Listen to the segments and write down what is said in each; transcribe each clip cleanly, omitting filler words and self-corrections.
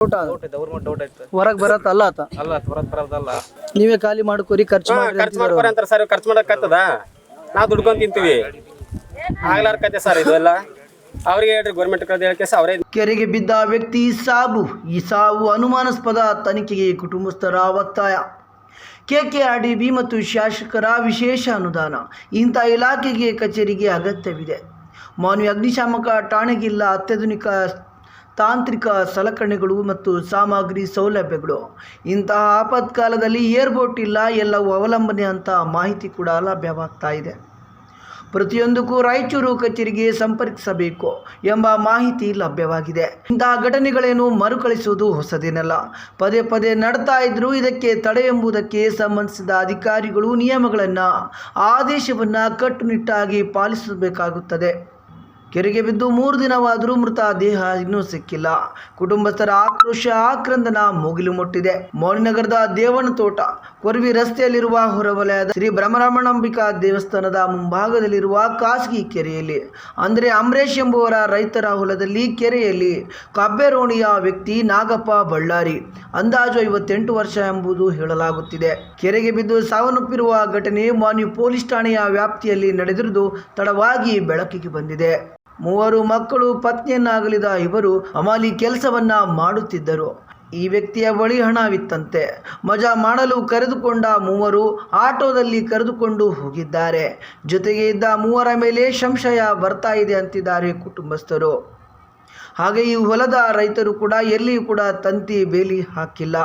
ಹೊರಗ್ ಬರತ್ತಲ್ಲ ಆತ ನೀವೇ ಖಾಲಿ ಮಾಡ್ಕೋರಿ ಖರ್ಚು ಮಾಡ್ಕೊರಿ ಅಂತಾರ ಸರ್. ಖರ್ಚು ಮಾಡಕ್ಕಾಗ್ತದ? ನಾವು ದುಡ್ಕೊಂಡ್ ತಿಂತೀವಿ, ಆಗ್ಲಾರ್ಕತ್ತೆ ಸರ್ ಇದು ಎಲ್ಲ. ಅವ್ರಿಗೆ ಹೇಳ್ರಿ ಗೌರ್ಮೆಂಟ್ ಹೇಳಿಕೆ ಅವರೇ. ಕೆರೆಗೆ ಬಿದ್ದ ವ್ಯಕ್ತಿ ಸಾವು. ಈ ಸಾವು ಅನುಮಾನಾಸ್ಪದ, ತನಿಖೆಗೆ ಕುಟುಂಬಸ್ಥರ ಒತ್ತಾಯ. ಕೆಕೆಆರ್ಡಿಬಿ ಮತ್ತು ಶಾಸಕರ ವಿಶೇಷ ಅನುದಾನ. ಇಂಥ ಇಲಾಖೆಗೆ ಕಚೇರಿಗೆ ಅಗತ್ಯವಿದೆ. ಮಾನ್ವಿ ಅಗ್ನಿಶಾಮಕ ಠಾಣೆಗಿಲ್ಲ ಅತ್ಯಾಧುನಿಕ ತಾಂತ್ರಿಕ ಸಲಕರಣೆಗಳು ಮತ್ತು ಸಾಮಗ್ರಿ ಸೌಲಭ್ಯಗಳು. ಇಂತಹ ಆಪತ್ಕಾಲದಲ್ಲಿ ಏರ್ಬೋಟ್ ಇಲ್ಲ, ಎಲ್ಲವೂ ಅವಲಂಬನೆ ಅಂತ ಮಾಹಿತಿ ಕೂಡ ಲಭ್ಯವಾಗ್ತಾ ಇದೆ. ಪ್ರತಿಯೊಂದಕ್ಕೂ ರಾಯಚೂರು ಕಚೇರಿಗೆ ಸಂಪರ್ಕಿಸಬೇಕು ಎಂಬ ಮಾಹಿತಿ ಲಭ್ಯವಾಗಿದೆ. ಇಂತಹ ಘಟನೆಗಳೇನು ಮರುಕಳಿಸುವುದು ಹೊಸದೇನಲ್ಲ, ಪದೇ ಪದೇ ನಡ್ತಾ ಇದ್ದರೂ ಇದಕ್ಕೆ ತಡೆ ಎಂಬುದಕ್ಕೆ ಸಂಬಂಧಿಸಿದ ಅಧಿಕಾರಿಗಳು ನಿಯಮಗಳನ್ನು, ಆದೇಶವನ್ನು ಕಟ್ಟುನಿಟ್ಟಾಗಿ ಪಾಲಿಸಬೇಕಾಗುತ್ತದೆ. ಕೆರೆಗೆ ಬಿದ್ದು 3 ದಿನವಾದರೂ ಮೃತ ದೇಹ ಇನ್ನೂ ಸಿಕ್ಕಿಲ್ಲ. ಕುಟುಂಬಸ್ಥರ ಆಕ್ರೋಶ, ಆಕ್ರಂದನ ಮುಗಿಲು ಮುಟ್ಟಿದೆ. ಮೌಲಿನಗರದ ದೇವನತೋಟ ಕೊರ್ವಿ ರಸ್ತೆಯಲ್ಲಿರುವ ಹೊರವಲಯದ ಶ್ರೀ ಬ್ರಹ್ಮರಮಣಾಂಬಿಕಾ ದೇವಸ್ಥಾನದ ಮುಂಭಾಗದಲ್ಲಿರುವ ಖಾಸಗಿ ಕೆರೆಯಲ್ಲಿ, ಅಂದರೆ ಅಂಬರೀಶ್ ಎಂಬುವರ ರೈತರ ಹೊಲದಲ್ಲಿ ಕೆರೆಯಲ್ಲಿ ಕಬ್ಬೆರೋಣಿಯ ವ್ಯಕ್ತಿ ನಾಗಪ್ಪ ಬಳ್ಳಾರಿ, ಅಂದಾಜು 58 ವರ್ಷ ಎಂಬುದು ಹೇಳಲಾಗುತ್ತಿದೆ. ಕೆರೆಗೆ ಬಿದ್ದು ಸಾವನ್ನಪ್ಪಿರುವ ಘಟನೆ ಮಾನ್ವಿ ಪೊಲೀಸ್ ಠಾಣೆಯ ವ್ಯಾಪ್ತಿಯಲ್ಲಿ ನಡೆದಿರುವುದು ತಡವಾಗಿ ಬೆಳಕಿಗೆ ಬಂದಿದೆ. 3 ಮಕ್ಕಳು, ಪತ್ನಿಯನ್ನಾಗಲಿದ ಇವರು ಹಮಾಲಿ ಕೆಲಸವನ್ನ ಮಾಡುತ್ತಿದ್ದರು. ಈ ವ್ಯಕ್ತಿಯ ಬಳಿ ಹಣವಿತ್ತಂತೆ. ಮಜಾ ಮಾಡಲು ಕರೆದುಕೊಂಡ 3 ಆಟೋದಲ್ಲಿ ಕರೆದುಕೊಂಡು ಹೋಗಿದ್ದಾರೆ. ಜೊತೆಗೆ ಇದ್ದ 3 ಮೇಲೆ ಸಂಶಯ ಬರ್ತಾ ಇದೆ ಅಂತಿದ್ದಾರೆ ಕುಟುಂಬಸ್ಥರು. ಹಾಗೆ ಈ ಹೊಲದ ರೈತರು ಕೂಡ ಎಲ್ಲಿಯೂ ಕೂಡ ತಂತಿ ಬೇಲಿ ಹಾಕಿಲ್ಲ,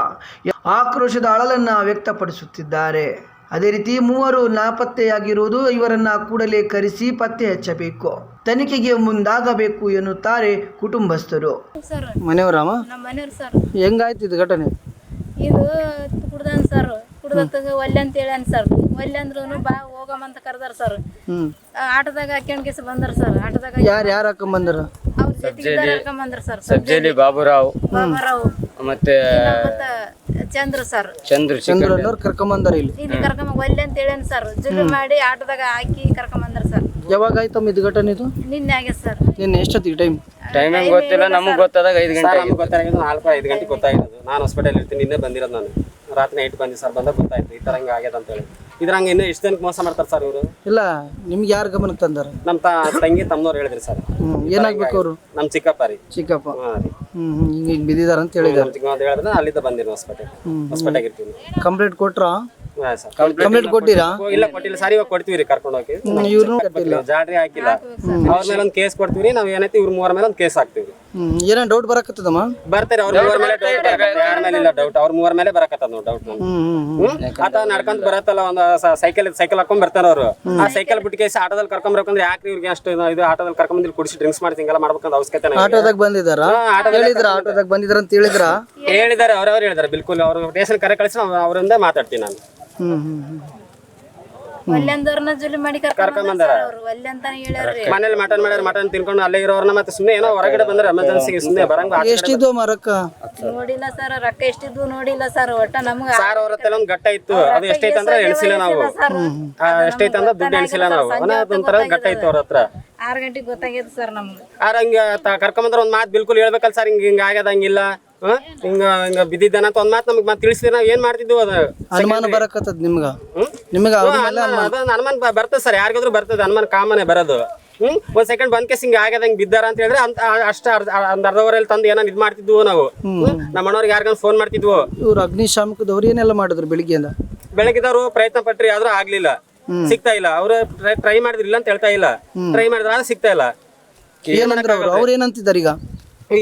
ಆಕ್ರೋಶದ ಅಳಲನ್ನು ವ್ಯಕ್ತಪಡಿಸುತ್ತಿದ್ದಾರೆ. ಅದೇ ರೀತಿ 3 ನಾಪತ್ತೆಯಾಗಿರುವುದು, ಇವರನ್ನ ಕೂಡಲೇ ಕರೆಸಿ ಪತ್ತೆ ಹಚ್ಚಬೇಕು, ತನಿಖೆಗೆ ಮುಂದಾಗಬೇಕು ಎನ್ನುತ್ತಾರೆ ಕುಟುಂಬಸ್ಥರು. ಮನೆಯವರಾಮ ಹೆಂಗಾಯ್ತು ಇದು ಘಟನೆ? ಇದು ಕುಡ್ದಾನ ಸರ್, ಕುಡ್ದತ್ತಾಗ ಒಲ್ಲೆ ಅಂತ ಹೇಳ್ಯಾನ ಸರ್. ಒಲ್ಲೆ ಅಂದ್ರೂ ಬಾ ಹೋಗಮ್ಮಂತ ಕರೆದಾರ ಸರ್. ಆಟೋದಾಗ ಹಾಕ್ಯಂಡ್ಕೇಸಿ ಬಂದಾರ ಸರ್. ಆಟೋದಾಗ ಯಾರು ಹಾಕೊಂಡ್ ಅವ್ರ ಜೊತೆಗೆ ಹಾಕೊಂಡ್ ಸರ್. ಸಬ್ಜೆಲಿ ಬಾಬುರಾವ್ ಮತ್ತೆ ಚಂದ್ರ ಸರ್. ಚಂದ್ರ ಕರ್ಕೊಂಬಂದಾರ ಇಲ್ಲಿ ಕರ್ಕೊಂಡ್ ಒಲ್ಲೆ ಅಂತ ಹೇಳ್ಯಾನ ಸರ್. ಜುಲಿ ಮಾಡಿ ಆಟೋದಾಗ ಹಾಕಿ ಕರ್ಕೊಂಬಂದಾರ ಸರ್. ಯಾವಾಗ ಆಯ್ತಮ್ಮ ಇದು ಘಟನೆ? ಇದು ನಿನ್ನೆ ಆಗ್ಯದ ಸರ್. ನಿನ್ನೆ ಎಷ್ಟೊತ್ತಿಗೆ ಟೈಮಿಂಗ್ ಗೊತ್ತಿಲ್ಲ, ನಮಗೆ ಗೊತ್ತಾದಾಗ 5 ಗಂಟೆ. ನಮ್ಗೆ ಗೊತ್ತಾಗಿದ್ದು 4-5 ಗಂಟೆಗೆ ಗೊತ್ತಾಗಿರೋದು. ನಾನು ಹಾಸ್ಪಿಟಲ್ ಇರ್ತೀನಿ, ನಿನ್ನೆ ಬಂದಿರೋದು. ನಾನು ರಾತ್ರಿ ನೈಟ್ ಬಂದಿ ಸರ್. ಬಂದಾಗ ಗೊತ್ತಾಯ್ತು ಈ ತರ ಹಿಂಗೆ ಆಗ್ಯದ ಅಂತ ಹೇಳಿ. ಇದ್ರಂಗೆ ಇನ್ನೂ ಎಷ್ಟು ಜನಕ್ಕೆ ಮೋಸ ಮಾಡ್ತಾರೆ ಸರ್ ಇವರು? ಇಲ್ಲ, ನಿಮ್ಗೆ ಯಾರು ಗಮನಕ್ಕೆ ತಂದಾರ? ನಮ್ಮ ತಂಗಿ ತಮ್ಮನವ್ರು ಹೇಳಿದ್ರಿ ಸರ್. ಏನಾಗ್ಬೇಕು ಅವರು? ನಮ್ಮ ಚಿಕ್ಕಪ್ಪ ರೀ. ಚಿಕ್ಕಪ್ಪ ಹಿಂಗೆ ಬಿದ್ದಿದಾರ ಅಂತ ಹೇಳಿದಾರೆ. ಹೇಳಿದ್ರೆ ಅಲ್ಲಿಂದ ಬಂದಿರೋ ಹಾಸ್ಪಿಟಲ್ ಇರ್ತೀನಿ. ಕಂಪ್ಲೇಂಟ್ ಕೊಟ್ರಾ? ಕಂಪ್ಲೇಂಟ್ ಕೊಟ್ಟಿರಾ? ಇಲ್ಲ ಕೊಟ್ಟಿಲ್ಲ ಸರ್. ಇವಾಗ ಕೊಡ್ತೀವಿ ರೀ, ಕರ್ಕೊಂಡು ಹೋಗಿ. ಇವ್ರು ಕಟ್ಟಿಲ್ಲ, ಜಾಡ್ರಿ ಹಾಕಿಲ್ಲ. ಅವ್ರ ಮೇಲೆ ಒಂದು ಕೇಸ್ ಕೊಡ್ತೀವಿ. ನಾವು ಏನೈತಿ ಇವ್ರ 3 ಮೇಲೆ ಒಂದು ಕೇಸ್ ಹಾಕ್ತಿವಿ. ಏನೋ ಡೌಟ್ ಬರಕತ್ತದಮ್ಮ? ಬರ್ತಾರೆ ಅವ್ರ 3 ಮೇಲೆ ಡೌಟ್. ಯಾರ ಮೇಲೆ ಇಲ್ಲ ಡೌಟ್, ಅವ್ರ 3 ಮೇಲೆ ಬರಕತ್ತದ ನಾವು ಡೌಟ್. ಆತ ನಡ್ಕೊಂತ ಬರತ್ತಲ್ಲ, ಒಂದು ಸೈಕಲ್ ಹಾಕೊಂಡ್ ಬರ್ತಾರ ಅವ್ರು. ಆ ಸೈಕಲ್ ಬಿಟ್ಟು ಕೇಸಿ ಆಟೋದಲ್ಲಿ ಕರ್ಕೊಂಡ್ ಬರ್ಬೇಕಂದ್ರೆ ಯಾಕ್ರಿ ಇವ್ರಿಗೆ ಅಷ್ಟು ಇದು ಆಟೋದಲ್ಲಿ ಕರ್ಕೊಂಡ್ ಬಂದಿಲ್ಲ, ಕುಡಿಸಿ ಡ್ರಿಂಕ್ಸ್ ಮಾಡಿ ಹಿಂಗೆಲ್ಲ ಮಾಡ್ಬೇಕಂತ ಅವಶ್ಯಕತೆ. ಆಟೋದಾಗ ಬಂದಿದಾರ? ಆಟೋದಾಗ ಬಂದಿದಾರ ಅಂತ ಹೇಳಿದಾರೆ. ಅವ್ರವ್ರು ಹೇಳಿದಾರೆ. ಬಿಲ್ಕುಲ್ ಅವ್ರ ಸ್ಟೇಷನ್ ಕರೆ ಕಳಿಸಿ ಅವರಿಂದ ಮಾತಾಡ್ತೀನಿ ನಾನು. ಮನೇಲಿ ಮಟನ್ ಮಾಡ್ಯಾರ, ಮಟನ್ ತಿನ್ಕೊಂಡು ಅಲ್ಲೇ ಇರೋರ್ನ ಮತ್ತೆ ಸುಮ್ಮನೆ ಏನೋ ಹೊರಗಡೆ ಬಂದ್ರೆ ಎಮರ್ಜೆನ್ಸಿಗೆ ಸುಮ್ಮನೆ ಬರಂಗ. ಎಷ್ಟಿದ್ವು ಮರಕ್ಕ? ನೋಡಿಲ್ಲ ಸರ್, ರೊಕ್ಕ ಎಷ್ಟಿದ್ವು ನೋಡಿಲ್ಲ ಸರ್. ಒಟ್ಟ ನಮ್ಗೆ ಸಾರ್ ಅವ್ರ ಹತ್ರ ಒಂದು ಗಟ್ಟ ಇತ್ತು. ಅದು ಎಷ್ಟೈತೆ ಅಂದ್ರೆ ಎಣಿಸಿಲ್ಲ ನಾವು. ಎಷ್ಟೈತೆ ಅಂದ್ರೆ ದುಡ್ಡು ಎಣಿಸಿಲ್ಲ ನಾವು. ಅದೊಂಥರ ಗಟ್ಟ ಇತ್ತು ಅವ್ರ ಹತ್ರ. 6 ಗಂಟೆಗೆ ಗೊತ್ತಾಗ್ಯದ ಸರ್ ನಮ್ಗೆ. ಹಂಗ ಕರ್ಕೊಂಬಂದ್ರ ಒಂದ್ ಮಾತು ಬಿಲ್ಕುಲ್ ಹೇಳ್ಬೇಕಲ್ಲ ಸರ್. ಹಿಂಗ ಆಗ್ಯದ, ಹಂಗಿಲ್ಲ, ಹಿಂಗ ಹಿಂಗ ಬಿದ್ದಿದ್ದಾನ ಅಂತ ಒಂದ್ ಮಾತು ನಮಗ್ ತಿಳಿಸಿದ್ರೆ ನಾವ್ ಏನ್ ಮಾಡ್ತಿದ್ವಿ. ಅದು ಅನುಮಾನ ಬರಕತ್ತದ ನಿಮ್ಗ? ಅನುಮಾನ ಬರ್ತದೆ ಸರ್, ಯಾರಿಗಾದ್ರೂ ಬರ್ತದೆ ಅನುಮಾನ, ಕಾಮನೆ ಬರೋದು. ಒಂದ್ ಸೆಕೆಂಡ್ ಬಂದ್ ಕೇಸ್ ಹಿಂಗ ಆಗ್ಯದ, ಹಿಂಗ್ ಬಿದ್ದಾರ ಅಂತ ಹೇಳಿದ್ರೆ ಅಷ್ಟ ಅರ್ಧವರೆಲ್ಲಿ ತಂದು ಏನೋ ಇದ್ ಮಾಡ್ತಿದ್ವು ನಾವು. ನಮ್ಮ ಅಣ್ಣವ್ರಿಗೆ ಯಾರಿಗಾದ್ರು ಫೋನ್ ಮಾಡ್ತಿದ್ವು. ಇವ್ರು ಅಗ್ನಿಶಾಮಕದವ್ರು ಏನೆಲ್ಲ ಮಾಡಿದ್ರು ಬೆಳಿಗ್ಗೆಯಿಂದ? ಬೆಳಗ್ಗೆದವ್ರು ಪ್ರಯತ್ನ ಪಟ್ರಿ, ಆದ್ರೂ ಆಗ್ಲಿಲ್ಲ, ಸಿಗ್ತಾ ಇಲ್ಲ. ಅವ್ರು ಟ್ರೈ ಮಾಡಿದ್ರು, ಇಲ್ಲ ಅಂತ ಹೇಳ್ತಾ ಇಲ್ಲ. ಟ್ರೈ ಮಾಡಿದ್ರ ಆದ್ರೆ ಸಿಗ್ತಾ ಇಲ್ಲ. ಅವ್ರು ಏನಂತಿದ್ದಾರೆ ಈಗ?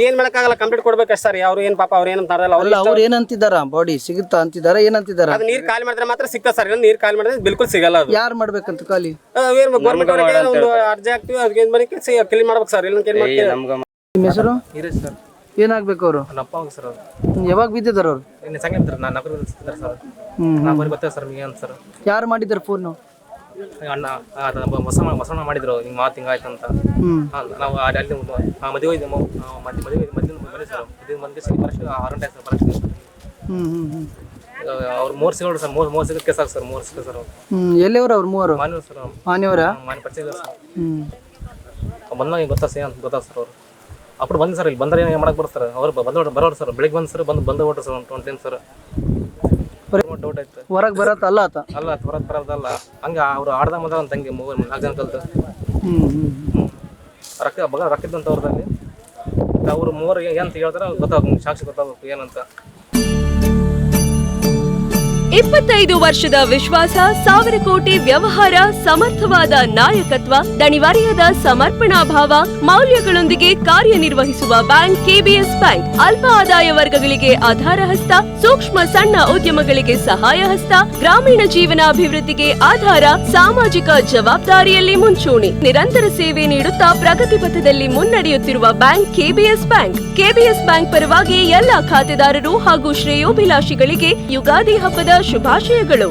ಏನ್ ಮಾಡಕ್ಕಾಗಲ್ಲ, ಕಂಪ್ಲೀಟ್ ಕೊಡ್ಬೇಕಷ್ಟ ಸರ್. ಅವ್ರು ಏನ್ ಪಾಪ ಅವ್ರು ಏನಂತಾರಲ್ಲ, ಅವ್ರು ಏನಂತಿದಾರ? ಬಾಡಿ ಸಿಗುತ್ತಾ ಅಂತಿದಾರ, ಏನಂತಿದಾರ? ಅದು ನೀರ್ ಖಾಲಿ ಮಾಡಿದ್ರೆ ಮಾತ್ರ ಸಿಗ್ತಾ ಸರ್. ಇಲ್ಲ ನೀರ್ ಖಾಲಿ ಮಾಡಿದ್ರೆ ಬಿಲ್ಕುಲ್ ಸಿಗಲ್ಲ. ಅದು ಯಾರು ಮಾಡ್ಬೇಕಂತ ಖಾಲಿ? ಗೌರ್ಮೆಂಟ್ ಅವರಿಗೆ ಒಂದು ಅರ್ಜಿ ಹಾಕ್ತಿವಿ, ಅದಕ್ಕೆ ಏನ್ ಮಾಡಿ ಕ್ಲೀನ್ ಮಾಡ್ಬೇಕು ಸರ್. ಇಲ್ಲ ಏನ್ ಮಾಡ್ತೀವಿ. ನಿಮ್ಮ ಹೆಸರು? ಸರ್. ಏನಾಗ್ಬೇಕು ಅವರು? ನಪ್ಪ ಸರ್. ಯಾವಾಗ ಬಿದ್ದಿದಾರ ಅವ್ರು? ಸಂಗೀತ ನಾನು ನಗರ ಸರ್. ಬರ್ತಾರೆ ಸರ್. ಏನು ಸರ್ ಯಾರು ಮಾಡಿದಾರೆ ಫೋನ್? ಅಣ್ಣ ಮೊಸರನ್ನ ಮಾಡಿದ್ರು, ಹಿಂಗೆ ಮಾತು ಹಿಂಗಾಯ್ತು ಅಂತ. ನಾವು ಅಲ್ಲಿ ಮದುವೆ ಮದುವೆ ಸರ್. ಮಂದಿ ಬರಷ್ಟು 6 ಗಂಟೆ ಸರ್ ಬರಷ್ಟು. ಅವ್ರು 3 ಸಿಗೋರು ಸರ್. 3 ಸಿಗೋದು ಕೇಸ್ ಆಗ ಸರ್. 3 ಸಿಗ ಸರ್. ಎಲ್ಲಿಯವರು ಅವ್ರು? 3 ಮಾನ್ಯವ್ರು ಸರ್. ಮಾನ್ಯವರ ಮಾನ್ಯ ಪರಿಚಯ ಸರ್. ಬಂದಾಗ ಗೊತ್ತಾ ಸರ್ ಅಂತ ಗೊತ್ತಾ ಸರ್. ಅప్పుడు ಬಂದು ಸರ್ ಇಲ್ಲಿ ಬಂದ್ರೆ ಏನು ಮಾಡಕ್ಕೆ ಬರ್ತಾರೆ ಅವ್ರು ಬರೋರು ಸರ್ ಬೆಳಿಗ್ಗೆ ಬಂದು ಸರ್ ಬಂದು ಓಟ್ರಿ ಸರ್ ಒಂದು ಸರ್ ಡೌಟ್ ಆಯ್ತು ಹೊರಗೆ ಬರತ್ತಲ್ಲ ಆತ ಅಲ್ಲ ಹೊರಗೆ ಬರೋದಲ್ಲ ಹಂಗೆ ಅವ್ರು ಆಡ್ದ ಮಾತ್ರ ಒಂದು ತಂಗಿ 4 ಜನ ಕಲ್ತು ರೊಕ್ಕಿದ್ದಂತ ಅವ್ರದಲ್ಲಿ ಅವ್ರು 3 ಏನಂತ ಹೇಳ್ತಾರೆ ಗೊತ್ತಾಗ ಸಾಕ್ಷಿ ಗೊತ್ತಾಗಬೇಕು ಏನಂತ 25 ವರ್ಷದ ವಿಶ್ವಾಸ, 1000 ಕೋಟಿ ವ್ಯವಹಾರ, ಸಮರ್ಥವಾದ ನಾಯಕತ್ವ, ದಣಿವರಿಯದ ಸಮರ್ಪಣಾ ಭಾವ, ಮೌಲ್ಯಗಳೊಂದಿಗೆ ಕಾರ್ಯನಿರ್ವಹಿಸುವ ಬ್ಯಾಂಕ್ ಕೆಬಿಎಸ್ ಬ್ಯಾಂಕ್. ಅಲ್ಪ ಆದಾಯ ವರ್ಗಗಳಿಗೆ ಆಧಾರ ಹಸ್ತ, ಸೂಕ್ಷ್ಮ ಸಣ್ಣ ಉದ್ಯಮಗಳಿಗೆ ಸಹಾಯ ಹಸ್ತ, ಗ್ರಾಮೀಣ ಜೀವನಾಭಿವೃದ್ಧಿಗೆ ಆಧಾರ, ಸಾಮಾಜಿಕ ಜವಾಬ್ದಾರಿಯಲ್ಲಿ ಮುಂಚೂಣಿ. ನಿರಂತರ ಸೇವೆ ನೀಡುತ್ತಾ ಪ್ರಗತಿ ಪಥದಲ್ಲಿ ಮುನ್ನಡೆಯುತ್ತಿರುವ bank KBS bank. KBS bank ಪರವಾಗಿ ಎಲ್ಲ ಖಾತೆದಾರರು ಹಾಗೂ ಶ್ರೇಯೋಭಿಲಾಷಿಗಳಿಗೆ ಯುಗಾದಿ ಹಬ್ಬದ ಶುಭಾಶಯಗಳು.